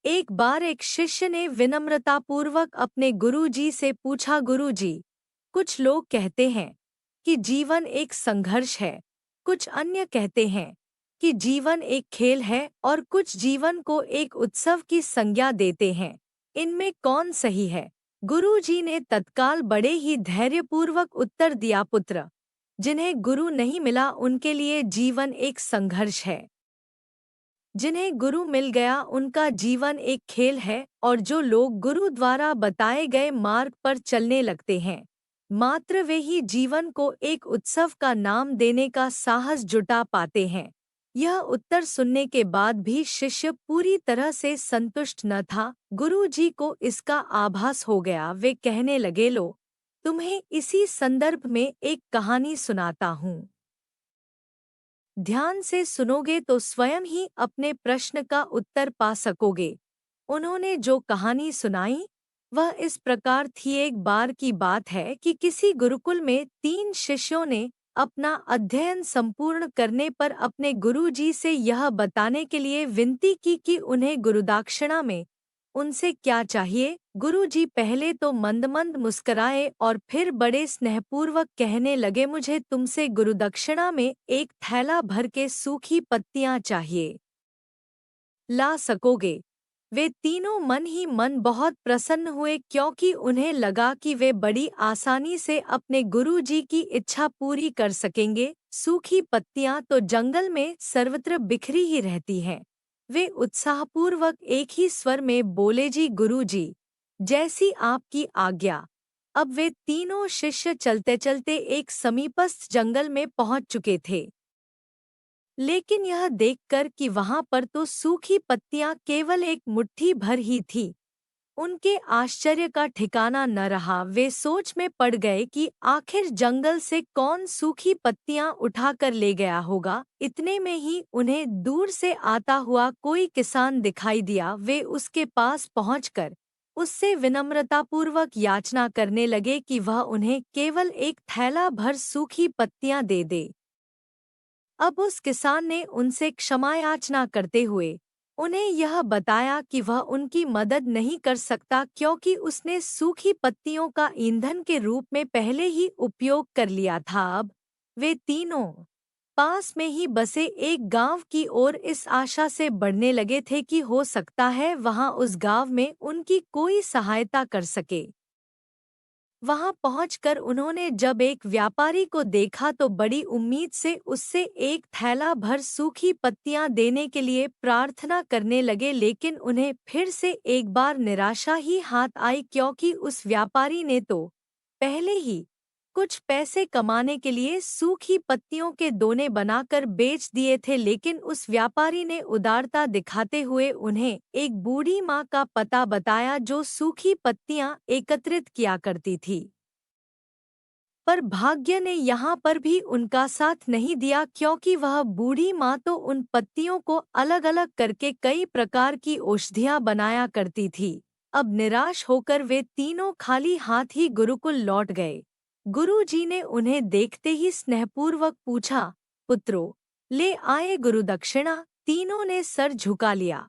एक बार एक शिष्य ने विनम्रतापूर्वक अपने गुरुजी से पूछा, गुरुजी, कुछ लोग कहते हैं कि जीवन एक संघर्ष है, कुछ अन्य कहते हैं कि जीवन एक खेल है और कुछ जीवन को एक उत्सव की संज्ञा देते हैं। इनमें कौन सही है? गुरुजी ने तत्काल बड़े ही धैर्यपूर्वक उत्तर दिया, पुत्र, जिन्हें गुरु नहीं मिला उनके लिए जीवन एक संघर्ष है। जिन्हें गुरु मिल गया उनका जीवन एक खेल है, और जो लोग गुरु द्वारा बताए गए मार्ग पर चलने लगते हैं, मात्र वे ही जीवन को एक उत्सव का नाम देने का साहस जुटा पाते हैं। यह उत्तर सुनने के बाद भी शिष्य पूरी तरह से संतुष्ट न था। गुरु जी को इसका आभास हो गया। वे कहने लगे, लो, तुम्हें इसी संदर्भ में एक कहानी सुनाता हूँ। ध्यान से सुनोगे तो स्वयं ही अपने प्रश्न का उत्तर पा सकोगे। उन्होंने जो कहानी सुनाई वह इस प्रकार थी। एक बार की बात है कि किसी गुरुकुल में 3 शिष्यों ने अपना अध्ययन संपूर्ण करने पर अपने गुरुजी से यह बताने के लिए विनती की कि उन्हें गुरुदक्षिणा में उनसे क्या चाहिए। गुरुजी पहले तो मंद-मंद मुस्कराए और फिर बड़े स्नेहपूर्वक कहने लगे, मुझे तुमसे गुरुदक्षिणा में एक थैला भर के सूखी पत्तियां चाहिए। ला सकोगे? वे तीनों मन ही मन बहुत प्रसन्न हुए, क्योंकि उन्हें लगा कि वे बड़ी आसानी से अपने गुरुजी की इच्छा पूरी कर सकेंगे। सूखी पत्तियां तो जंगल में सर्वत्र बिखरी ही रहती हैं। वे उत्साहपूर्वक एक ही स्वर में बोले, जी गुरुजी, जैसी आपकी आज्ञा। अब वे तीनों शिष्य चलते चलते एक समीपस्थ जंगल में पहुंच चुके थे। लेकिन यह देखकर कि वहां पर तो सूखी पत्तियां केवल एक मुट्ठी भर ही थी, उनके आश्चर्य का ठिकाना न रहा। वे सोच में पड़ गए कि आखिर जंगल से कौन सूखी पत्तियां उठाकर ले गया होगा। इतने में ही उन्हें दूर से आता हुआ कोई किसान दिखाई दिया। वे उसके पास पहुंचकर उससे विनम्रतापूर्वक याचना करने लगे कि वह उन्हें केवल एक थैला भर सूखी पत्तियां दे दे। अब उस किसान ने उनसे क्षमा याचना करते हुए उन्हें यह बताया कि वह उनकी मदद नहीं कर सकता, क्योंकि उसने सूखी पत्तियों का ईंधन के रूप में पहले ही उपयोग कर लिया था। अब वे तीनों पास में ही बसे एक गांव की ओर इस आशा से बढ़ने लगे थे कि हो सकता है वहां उस गांव में उनकी कोई सहायता कर सके। वहां पहुंचकर उन्होंने जब एक व्यापारी को देखा तो बड़ी उम्मीद से उससे एक थैला भर सूखी पत्तियां देने के लिए प्रार्थना करने लगे। लेकिन उन्हें फिर से एक बार निराशा ही हाथ आई, क्योंकि उस व्यापारी ने तो पहले ही कुछ पैसे कमाने के लिए सूखी पत्तियों के दोने बनाकर बेच दिए थे। लेकिन उस व्यापारी ने उदारता दिखाते हुए उन्हें एक बूढ़ी माँ का पता बताया, जो सूखी पत्तियां एकत्रित किया करती थी। पर भाग्य ने यहाँ पर भी उनका साथ नहीं दिया, क्योंकि वह बूढ़ी माँ तो उन पत्तियों को अलग-अलग करके कई प्रकार की औषधियाँ बनाया करती थी। अब निराश होकर वे तीनों खाली हाथ ही गुरुकुल लौट गए। गुरुजी ने उन्हें देखते ही स्नेहपूर्वक पूछा, पुत्रों, ले आए गुरुदक्षिणा? तीनों ने सर झुका लिया।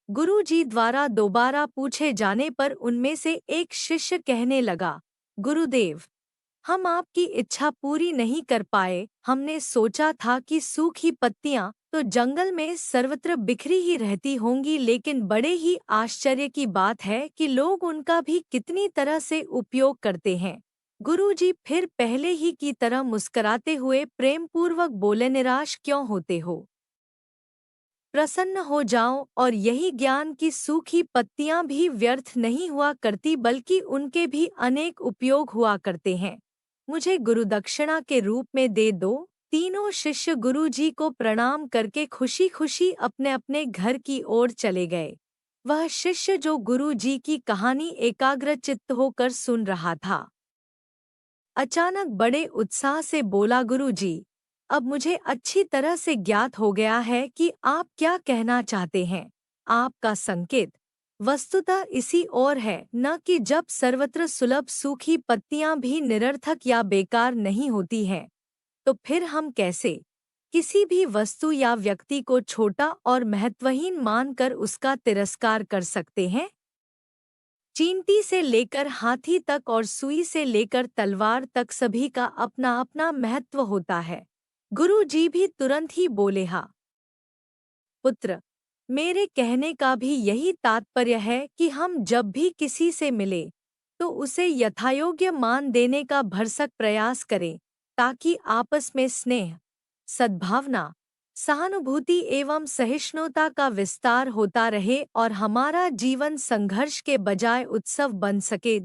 गुरुजी द्वारा दोबारा पूछे जाने पर उनमें से एक शिष्य कहने लगा, गुरुदेव, हम आपकी इच्छा पूरी नहीं कर पाए। हमने सोचा था कि सूखी पत्तियां तो जंगल में सर्वत्र बिखरी ही रहती होंगी, लेकिन बड़े ही आश्चर्य की बात है कि लोग उनका भी कितनी तरह से उपयोग करते हैं। गुरुजी फिर पहले ही की तरह मुस्कुराते हुए प्रेमपूर्वक बोले, निराश क्यों होते हो? प्रसन्न हो जाओ, और यही ज्ञान की सूखी पत्तियां भी व्यर्थ नहीं हुआ करती, बल्कि उनके भी अनेक उपयोग हुआ करते हैं। मुझे गुरुदक्षिणा के रूप में दे दो। तीनों शिष्य गुरुजी को प्रणाम करके खुशी खुशी अपने अपने घर की ओर चले गए। वह शिष्य जो गुरुजी की कहानी एकाग्रचित्त होकर सुन रहा था, अचानक बड़े उत्साह से बोला, गुरुजी, अब मुझे अच्छी तरह से ज्ञात हो गया है कि आप क्या कहना चाहते हैं। आपका संकेत वस्तुतः इसी ओर है, न कि जब सर्वत्र सुलभ सूखी पत्तियां भी निरर्थक या बेकार नहीं होती हैं, तो फिर हम कैसे किसी भी वस्तु या व्यक्ति को छोटा और महत्वहीन मानकर उसका तिरस्कार कर सकते हैं? चींटी से लेकर हाथी तक और सुई से लेकर तलवार तक सभी का अपना अपना महत्व होता है। गुरु जी भी तुरंत ही बोले, हाँ पुत्र, मेरे कहने का भी यही तात्पर्य है कि हम जब भी किसी से मिले तो उसे यथायोग्य मान देने का भरसक प्रयास करें, ताकि आपस में स्नेह, सद्भावना, सहानुभूति एवं सहिष्णुता का विस्तार होता रहे और हमारा जीवन संघर्ष के बजाय उत्सव बन सके।